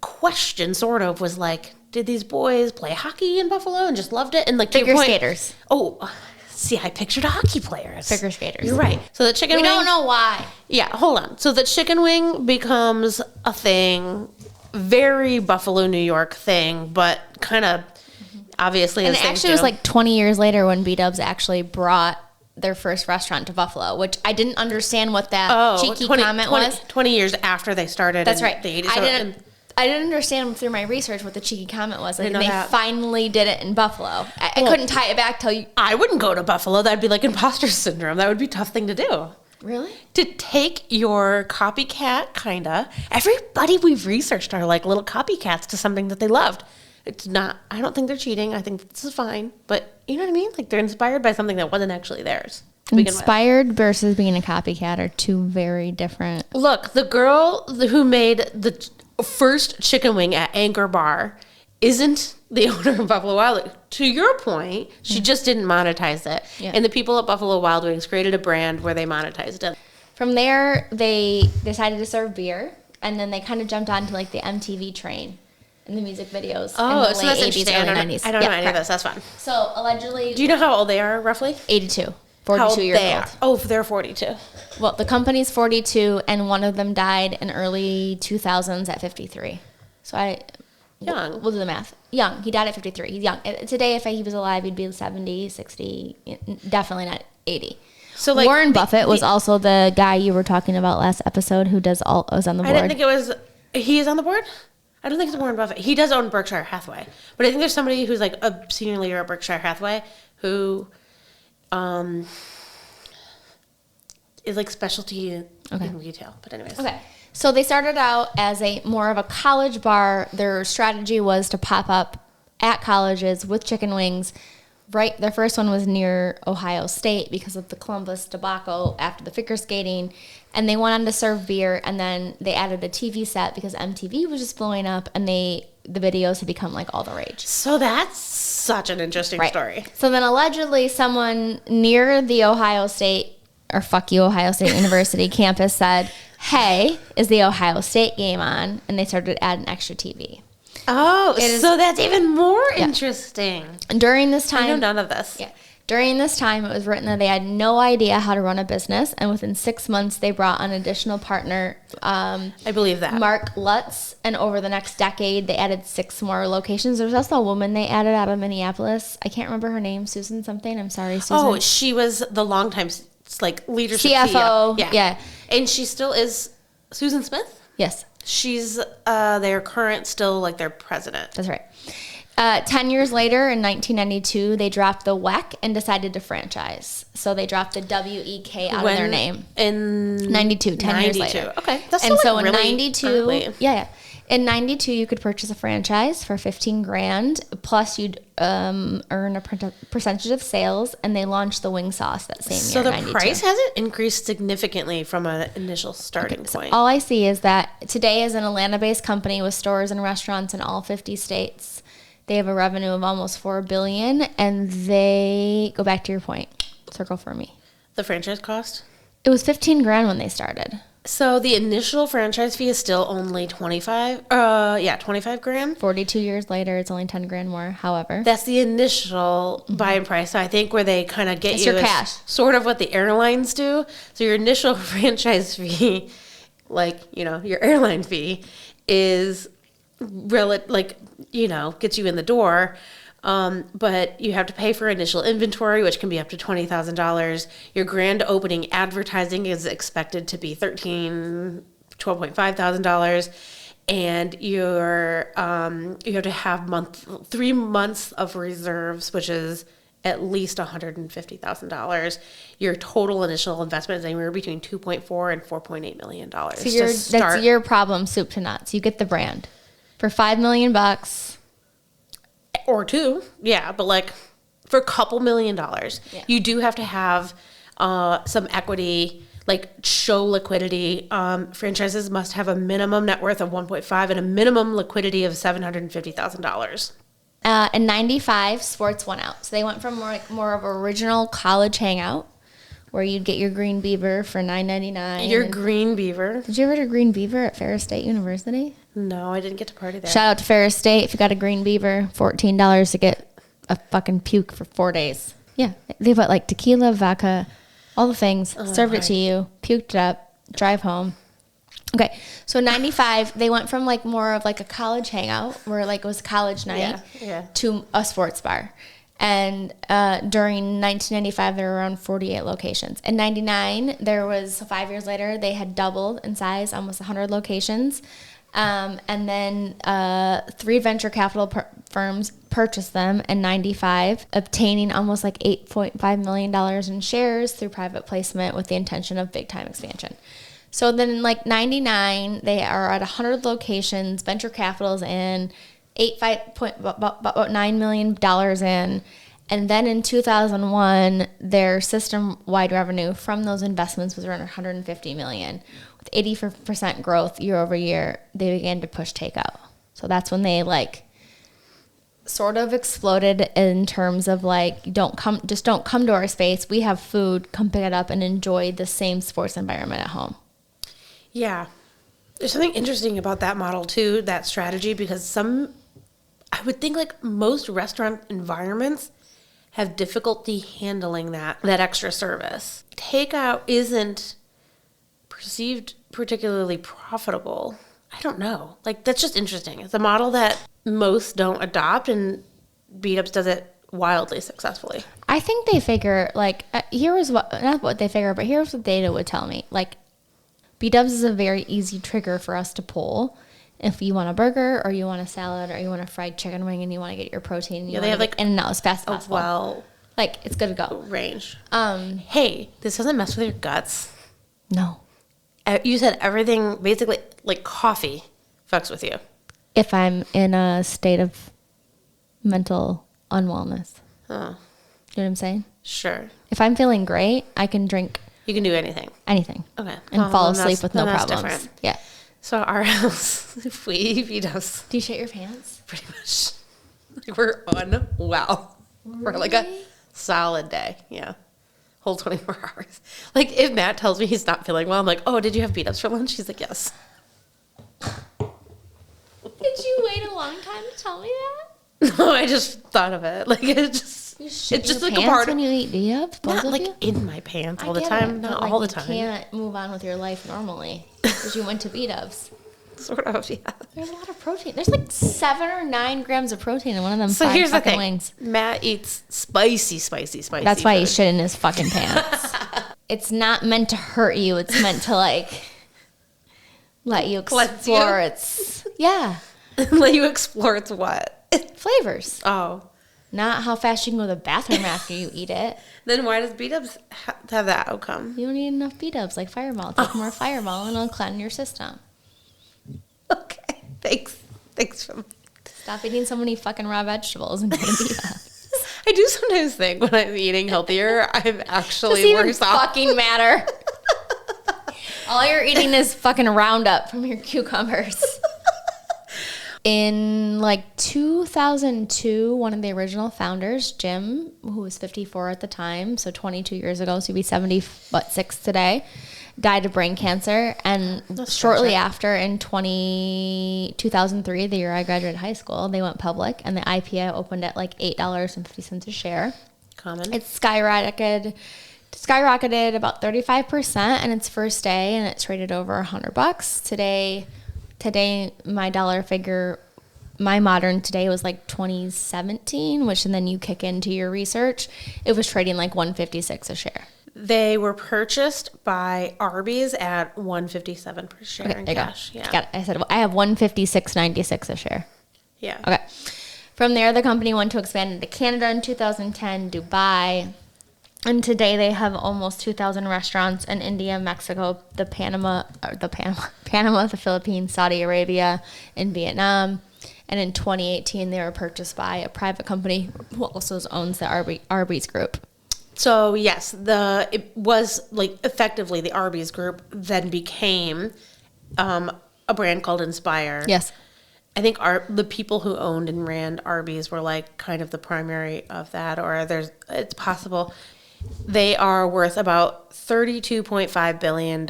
question sort of was like, did these boys play hockey in Buffalo and just loved it? And like, figure skaters. Oh, see, I pictured hockey players. Figure skaters. You're right. So the chicken wing. We don't know why. Yeah, hold on. So the chicken wing becomes a thing. Very Buffalo, New York thing, but kind of obviously. And it actually was like 20 years later when B-Dubs actually brought their first restaurant to Buffalo, which I didn't understand what that cheeky comment was. 20 years after they started. That's right. The 80s. I didn't understand through my research what the cheeky comment was. Like, they finally did it in Buffalo. I couldn't tie it back till you. I wouldn't go to Buffalo. That'd be like imposter syndrome. That would be a tough thing to do. Really? To take your copycat, kinda. Everybody we've researched are like little copycats to something that they loved. It's not, I don't think they're cheating. I think this is fine. But you know what I mean? Like, they're inspired by something that wasn't actually theirs. Inspired versus being a copycat are two very different. Look, the girl who made the first chicken wing at Anchor Bar isn't the owner of Buffalo Wild Wings. To your point, she just didn't monetize it. Yeah. And the people at Buffalo Wild Wings created a brand where they monetized it. From there, they decided to serve beer, and then they kind of jumped onto like the MTV train and the music videos. Oh, in the so that's late 80s, interesting. early 90s. I don't know any of this. That's fun. So allegedly... Do you know how old they are, roughly? 82. 42 years old. Oh, they're 42. Well, the company's 42, and one of them died in early 2000s at 53. So Young. We'll do the math. Young. He died at 53. He's young. Today, if he was alive, he'd be 70, 60, definitely not 80. So like Warren Buffett was also the guy you were talking about last episode who was on the board. I didn't think it was. He is on the board? I don't think it's Warren Buffett. He does own Berkshire Hathaway. But I think there's somebody who's like a senior leader at Berkshire Hathaway who is like specialty in retail. But anyways. Okay. So they started out as more of a college bar. Their strategy was to pop up at colleges with chicken wings. Right, their first one was near Ohio State because of the Columbus debacle after the figure skating, and they went on to serve beer, and then they added a TV set because MTV was just blowing up, and the videos had become like all the rage. So that's such an interesting story. So then allegedly someone near the Ohio State, or fuck you, Ohio State University campus said, hey, is the Ohio State game on? And they started adding extra TV. Oh, so that's even more interesting. During this time, I know none of this. Yeah. During this time, it was written that they had no idea how to run a business, and within 6 months, they brought on an additional partner. I believe that. Mark Lutz, and over the next decade, they added 6 more locations. There was also a woman they added out of Minneapolis. I can't remember her name, Susan something. I'm sorry, Susan. Oh, she was the longtime leadership CFO. Yeah. And she still is Susan Smith? Yes. She's their current, still like their president. That's right. 10 years later, in 1992, they dropped the WEC and decided to franchise. So they dropped the WEK out of their name. In 92, 10 years later. Okay. That's and so like in really 92, early. yeah. In 92, you could purchase a franchise for $15,000, plus you'd earn a percentage of sales, and they launched the wing sauce that same year. So the 92. Price hasn't increased significantly from an initial starting point. All I see is that today is an Atlanta-based company with stores and restaurants in all 50 states. They have a revenue of almost $4 billion, and they go back to your point. Circle for me. The franchise cost? It was $15,000 when they started. So the initial franchise fee is still only $25,000. 42 years later, it's only $10,000 more. However, that's the initial buying price. So I think where they kind of get your cash, sort of what the airlines do. So your initial franchise fee, your airline fee, is gets you in the door. But you have to pay for initial inventory, which can be up to $20,000. Your grand opening advertising is expected to be $12,500, and you have to have 3 months of reserves, which is at least $150,000. Your total initial investment is anywhere between $2.4 and $4.8 million. So that's your problem, soup to nuts. You get the brand for $5 million. Or 2, yeah, but for a couple $1 million, you do have to have some equity, show liquidity. Franchises must have a minimum net worth of 1.5 and a minimum liquidity of $750,000. In 95, sports went out. So they went from more of an original college hangout, where you'd get your green beaver for $9.99. Green beaver. Did you ever get a green beaver at Ferris State University? No, I didn't get to party there. Shout out to Ferris State. If you got a green beaver, $14 to get a fucking puke for 4 days. Yeah. They put tequila, vodka, all the things, served it to you, puked it up, drive home. Okay. So in 95, they went from more of a college hangout where it was college night to a sports bar. And during 1995, there were around 48 locations. In 99, there was, 5 years later, they had doubled in size, almost 100 locations. And then 3 venture capital firms purchased them in 95, obtaining almost $8.5 million in shares through private placement with the intention of big-time expansion. So then in 99, they are at 100 locations, venture capital's in, about $9 million in. And then in 2001, their system-wide revenue from those investments was around $150 million. With 80% growth year over year, they began to push takeout. So that's when they sort of exploded in terms of don't come to our space. We have food. Come pick it up and enjoy the same sports environment at home. Yeah. There's something interesting about that model too, that strategy, because I would think most restaurant environments have difficulty handling that extra service. Takeout isn't perceived particularly profitable. I don't know. Like, that's just interesting. It's a model that most don't adopt, and B-Dubs does it wildly successfully. I think they figure, like, here's what, not what they figure, but here's what data would tell me. Like, B-Dubs is a very easy trigger for us to pull. If you want a burger, or you want a salad, or you want a fried chicken wing, and you want to get your protein, you they have like in and out as fast as possible. Well, like, it's good to go. Range. Hey, this doesn't mess with your guts. No. You said everything, basically, like coffee, fucks with you. If I'm in a state of mental unwellness. Oh. You know what I'm saying? Sure. If I'm feeling great, I can drink You can do anything. anything. Okay. And fall asleep with no that's problems. different. Yeah. So our house, if we B-Dubs, Do you shit your pants? pretty much. Like, we're unwell for like a solid day. Yeah. Whole 24 hours. Like, if Matt tells me he's not feeling well, I'm like, oh, did you have B-Dubs for lunch? He's like, yes. Did you wait a long time to tell me that? No, I just thought of it. Like, it's just like a part when you eat B-Dubs, both not of like you? in my pants all the get time. it, Not but, all the like, time. You can't move on with your life normally because you went to B-Dubs. Sort of, yeah. There's a lot of protein. There's like 7 or 9 grams of protein in one of them So 5 here's the fucking thing. wings. Matt eats spicy That's why food. he shit in his fucking pants. It's not meant to hurt you. It's meant to, like, let you Cleanse you? explore its, yeah, Let you explore its what? flavors. Oh. Not how fast you can go to the bathroom after you eat it. Then why does B-Dubs have that outcome? You don't need enough B-Dubs like Fireball. Take more Fireball and it'll cleanse your system. Okay. Thanks for... Stop eating so many fucking raw vegetables and go to B-Dubs. I do sometimes think when I'm eating healthier, I'm actually Doesn't even worse off. fucking matter. All you're eating is fucking Roundup from your cucumbers. In like 2002, one of the original founders, Jim, who was 54 at the time, so 22 years ago, so he'd be 76 today, died of brain cancer. And shortly after, in 2003, the year I graduated high school, they went public, and the IPO opened at like $8.50 a share. Common. It skyrocketed about 35% in its first day, and it traded over $100. Today, my dollar figure, my modern today was like 2017, which, and then you kick into your research, it was trading like $156 a share. They were purchased by Arby's at $157 per share in there you cash. go. Yeah. Got it. I said, well, I have $156.96 a share. Yeah. Okay. From there, the company went to expand into Canada in 2010, Dubai, and today they have almost 2,000 restaurants in India, Mexico, Panama, the Philippines, Saudi Arabia, and Vietnam. And in 2018, they were purchased by a private company who also owns the Arby's group. So yes, it was like effectively the Arby's group then became a brand called Inspire. Yes. I think the people who owned and ran Arby's were like kind of the primary of that, or it's possible. They are worth about $32.5 billion.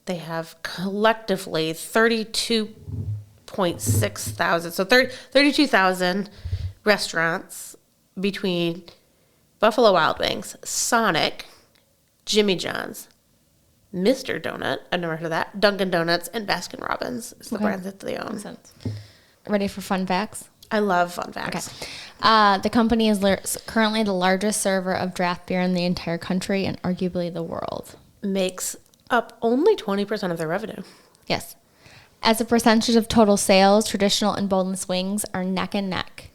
They have collectively 32.6 thousand, so 32,000 restaurants between Buffalo Wild Wings, Sonic, Jimmy John's, Mr. Donut, I've never heard of that, Dunkin' Donuts, and Baskin Robbins is the brand that they own. Makes sense. Ready for fun facts? I love fun facts. Okay. The company is currently the largest server of draft beer in the entire country and arguably the world. Makes up only 20% of their revenue. Yes. As a percentage of total sales, traditional and boneless wings are neck and neck.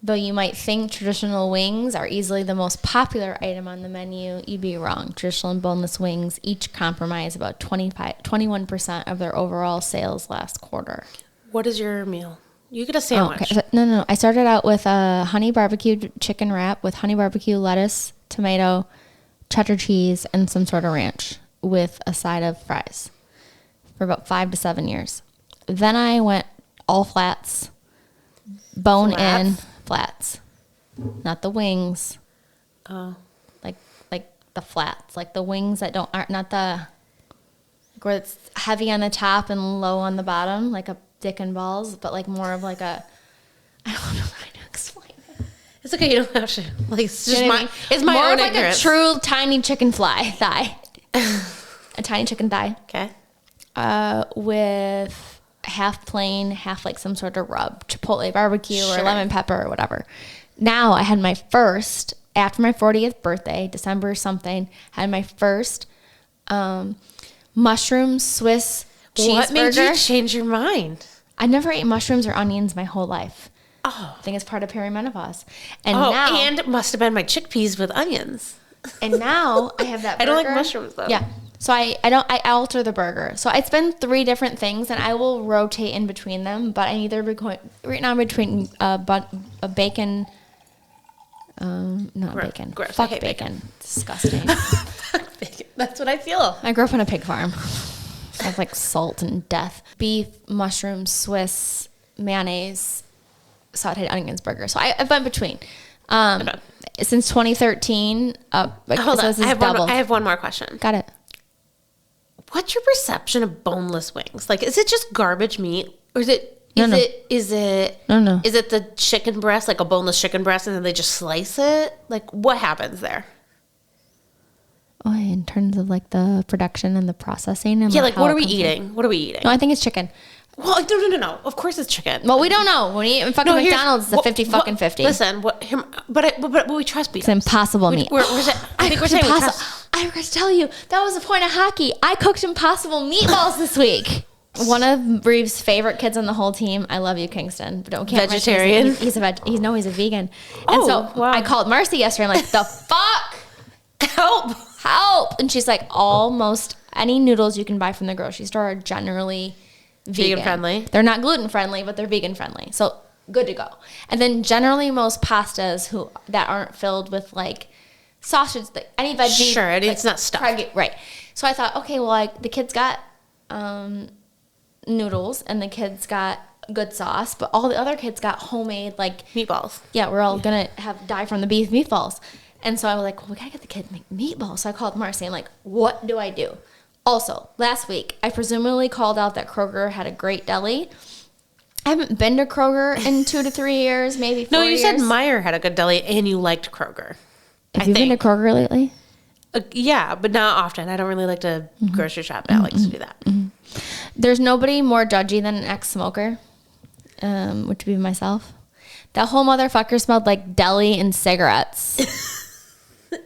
Though you might think traditional wings are easily the most popular item on the menu, you'd be wrong. Traditional and boneless wings each comprise about 21% of their overall sales last quarter. What is your meal? You get a sandwich. Oh, okay. No. I started out with a honey barbecue chicken wrap with honey barbecue lettuce, tomato, cheddar cheese, and some sort of ranch with a side of fries for about 5 to 7 years. Then I went all flats, bone in flats, not the wings. Oh. Like the flats, like the wings that aren't not the where it's heavy on the top and low on the bottom, like a dick and balls, but like more of like a, I don't know how to explain it. It's okay. You don't have to. Like, it's just You know what I my, mean? it's my More own of like ignorance. a true tiny chicken thigh. A tiny chicken thigh. Okay. With half plain, half like some sort of rub, Chipotle barbecue or Sure. lemon pepper or whatever. Now I had my first, after my 40th birthday, December something, had my first mushroom Swiss cheeseburger. What made you change your mind? I never ate mushrooms or onions my whole life. Oh. I think it's part of perimenopause. And Oh, now, and it must have been my chickpeas with onions. and now I have that burger. I don't like mushrooms, though. Yeah. So I alter the burger. So it's been 3 different things, and I will rotate in between them. But I'm either right now I'm between a bacon, not bacon. Gross. I Fuck hate bacon. Disgusting. Fuck bacon. That's what I feel. I grew up on a pig farm. So I have like salt and death. Beef, mushrooms, Swiss, mayonnaise, sauteed onions burger. So I've been between. Since 2013. Hold so on. this is double. I have one more question. Got it. What's your perception of boneless wings? Like, is it just garbage meat, or is it? No. Is it the chicken breast, like a boneless chicken breast, and then they just slice it? Like, what happens there? Oh, in terms of like the production and the processing and Yeah, like like what how are it we comes eating? What are we eating? No, I think it's chicken. Well, no. Of course it's chicken. Well, we don't know. When you eat in fucking here's- McDonald's, it's a 50 fucking 50. Listen, but we trust people. It's impossible meat. I think we're saying we trust. I forgot to tell you, that was the point of hockey. I cooked impossible meatballs this week. One of Reeves' favorite kids on the whole team. I love you, Kingston. But can't Vegetarian? He's a vegan. And Oh, so wow. I called Marcy yesterday. I'm like, the fuck? Help. And she's like, almost any noodles you can buy from the grocery store are generally vegan friendly. They're not gluten friendly, but they're vegan friendly. So good to go. And then generally most pastas that aren't filled with like sausage, like any veggie. Sure, like, it's not stuffed. Right. So I thought, okay, well, like the kids got noodles and the kids got good sauce, but all the other kids got homemade like Meatballs. yeah, we're all gonna die from the beef meatballs. And so I was like, well, we gotta get the kid to make meatballs. So I called Marcy. I'm like, what do I do? Also, last week, I presumably called out that Kroger had a great deli. I haven't been to Kroger in 2 to 3 years, maybe 4 No, you years. said Meijer had a good deli, and you liked Kroger. Have you been to Kroger lately? Yeah, but not often. I don't really like to grocery shop. I like to do that. There's nobody more judgy than an ex-smoker, which would be myself. That whole motherfucker smelled like deli and cigarettes.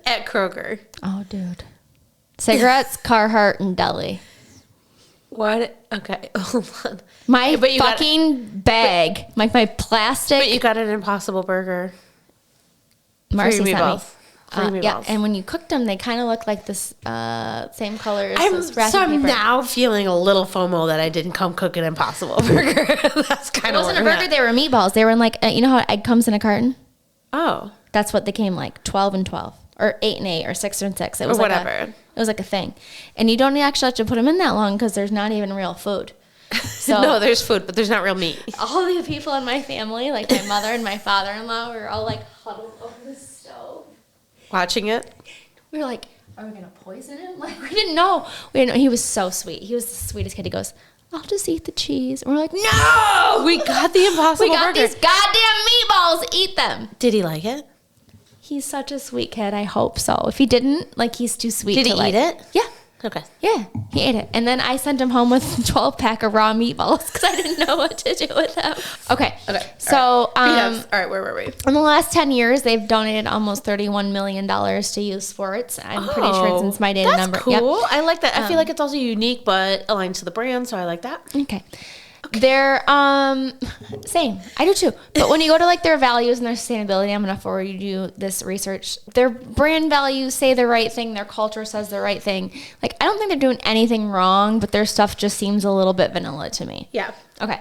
At Kroger. Oh, dude. Cigarettes, Carhartt, and deli. What? Okay, hold on. My But you got- fucking bag, like my plastic. But you got an Impossible Burger. Marcy Free sent me. meatballs. Free Yeah, meatballs. and when you cooked them, they kind of look like this same color as I'm this wrapping I'm paper. now feeling a little FOMO that I didn't come cook an Impossible Burger. That's kind It of wasn't a burger; they were meatballs. They were in like you know how egg comes in a carton. Oh, That's what they came like 12 and 12, or 8 and 8, or 6 and 6. It was Or like whatever. it was like a thing, and you don't actually have to put them in that long because there's not even real food. So no, there's food, but there's not real meat. all the people in my family, like my mother and my father-in-law, were all like huddled over the stove. Watching it. We were like, are we gonna poison him? Like we didn't know. We didn't know. He was so sweet. He was the sweetest kid. He goes, I'll just eat the cheese. And we're like, no! We got the Impossible We got Burger. these goddamn meatballs. Eat them. Did he like it? He's such a sweet kid. I hope so. If he didn't, like he's too sweet Did to he like. eat it? Yeah. Okay. Yeah, he ate it. And then I sent him home with a 12-pack of raw meatballs because I didn't know what to do with them. Okay. So, All right, where were we? in the last 10 years, they've donated almost $31 million to youth sports. I'm pretty sure since my data that's number. cool. Yep. I like that. I feel like it's also unique, but aligned to the brand, so I like that. Okay. They're same. I do too. But when you go to like their values and their sustainability, I'm gonna forward you this research. Their brand values say the right thing. Their culture says the right thing. Like I don't think they're doing anything wrong, but their stuff just seems a little bit vanilla to me. Yeah. Okay.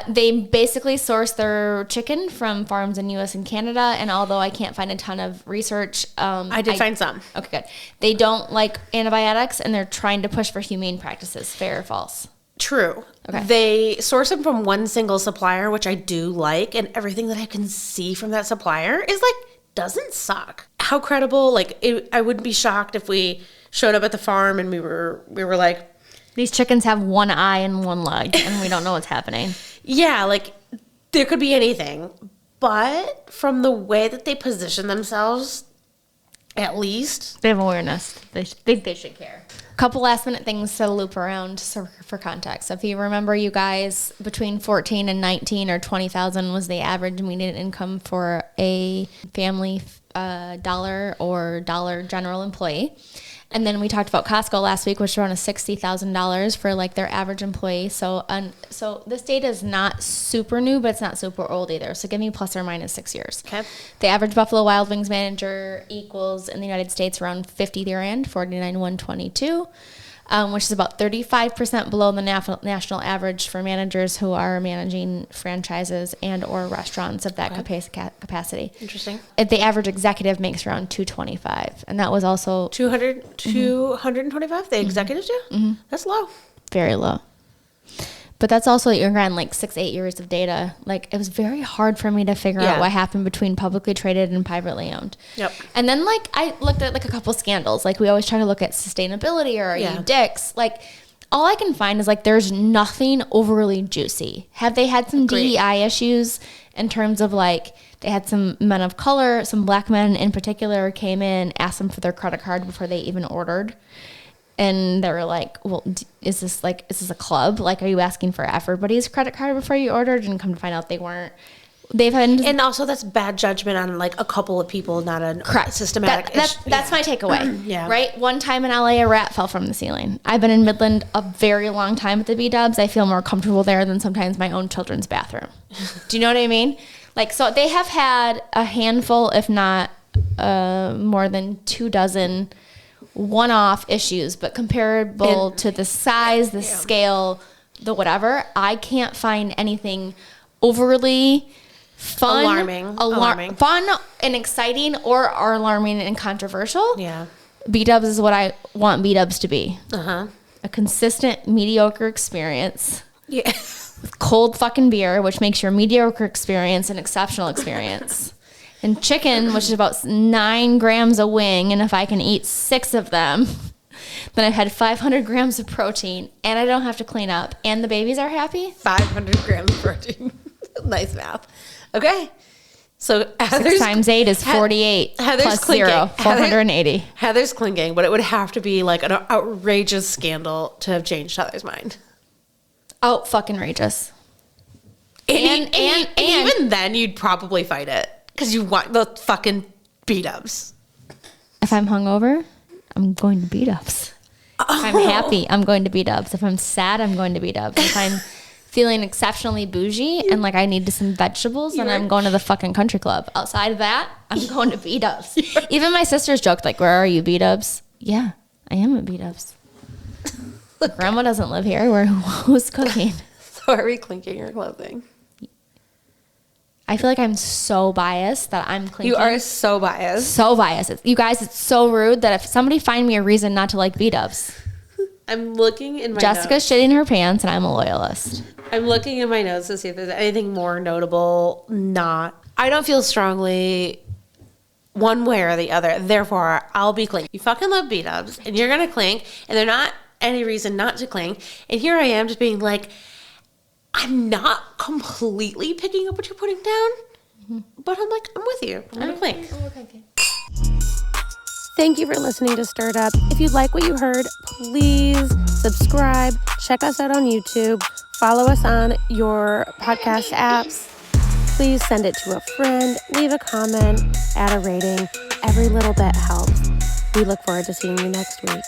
They basically source their chicken from farms in U.S. and Canada, and although I can't find a ton of research, I did find some. Okay, good. They don't like antibiotics, and they're trying to push for humane practices. Fair or false? True. Okay. They source them from one single supplier, which I do like, and everything that I can see from that supplier is like doesn't suck. How credible? Like I wouldn't be shocked if we showed up at the farm and we were like, These chickens have one eye and one leg, and we don't know what's happening. yeah, like there could be anything, But from the way that they position themselves, at least. They have awareness. They think they should care. A couple last minute things to loop around for context. If you remember, you guys, between 14 and 19 or 20,000 was the average median income for a family dollar or dollar general employee. And then we talked about Costco last week, which is around $60,000 for like their average employee. So this data is not super new, but it's not super old either. So give me plus or minus 6 years. Okay. The average Buffalo Wild Wings manager equals in the United States around 50 grand, 49,122. Which is about 35% below the national average for managers who are managing franchises and or restaurants of that capacity. Interesting. The average executive makes around 225, and that was also 225. The executives do. Mm-hmm. That's low. Very low. But that's also you're around like 6-8 years of data. Like it was very hard for me to figure out what happened between publicly traded and privately owned. Yep. And then like I looked at like a couple scandals. Like we always try to look at sustainability or are you dicks? Like all I can find is like there's nothing overly juicy. Have they had some DEI issues in terms of like they had some men of color, some black men in particular came in, asked them for their credit card before they even ordered. And they were like, well, is this a club? Like, are you asking for everybody's credit card before you ordered? And come to find out they weren't. And also that's bad judgment on like a couple of people, not a systematic issue. That's my takeaway. Yeah. Right? One time in LA, a rat fell from the ceiling. I've been in Midland a very long time at the B-Dubs. I feel more comfortable there than sometimes my own children's bathroom. Do you know what I mean? Like, so they have had a handful, if not more than 24 one-off issues, but comparable to the size, the scale, the whatever, I can't find anything overly fun, fun and exciting or alarming and controversial. Yeah. B-Dubs is what I want B-Dubs to be. Uh-huh. A consistent, mediocre experience. Yeah. With cold fucking beer, which makes your mediocre experience an exceptional experience. And chicken, which is about 9 grams a wing, and if I can eat 6 of them, then I've had 500 grams of protein, and I don't have to clean up, and the babies are happy. 500 grams of protein. Nice math. Okay. So 6 times 8 is 48. Plus clinking. 0, 480. Heather's clinking, but it would have to be like an outrageous scandal to have changed Heather's mind. Oh, fucking outrageous. And even then, you'd probably fight it. Because you want the fucking B-Dubs. If I'm hungover, I'm going to B-Dubs. If I'm happy, I'm going to B-Dubs. If I'm sad, I'm going to B-Dubs. If I'm feeling exceptionally bougie and like I need some vegetables, then I'm going to the fucking country club. Outside of that, I'm going to B-Dubs. Even my sisters joked like, where are you, B-Dubs? Yeah, I am at B-Dubs. Grandma doesn't live here. Who's cooking? So are we clinking your clothing? I feel like I'm so biased that I'm clinking. You are so biased. So biased. You guys, it's so rude that if somebody find me a reason not to like B-Dubs. I'm looking in my Jessica's shitting her pants and I'm a loyalist. I'm looking in my notes to see if there's anything more notable. I don't feel strongly one way or the other. Therefore, I'll be clink. You fucking love B-Dubs and you're going to clink and they're not any reason not to clink. And here I am just being like, I'm not completely picking up what you're putting down, but I'm like, I'm with you. I'm going to clink. Okay. Thank you for listening to Stirred Up. If you like what you heard, please subscribe. Check us out on YouTube. Follow us on your podcast apps. Please send it to a friend. Leave a comment. Add a rating. Every little bit helps. We look forward to seeing you next week.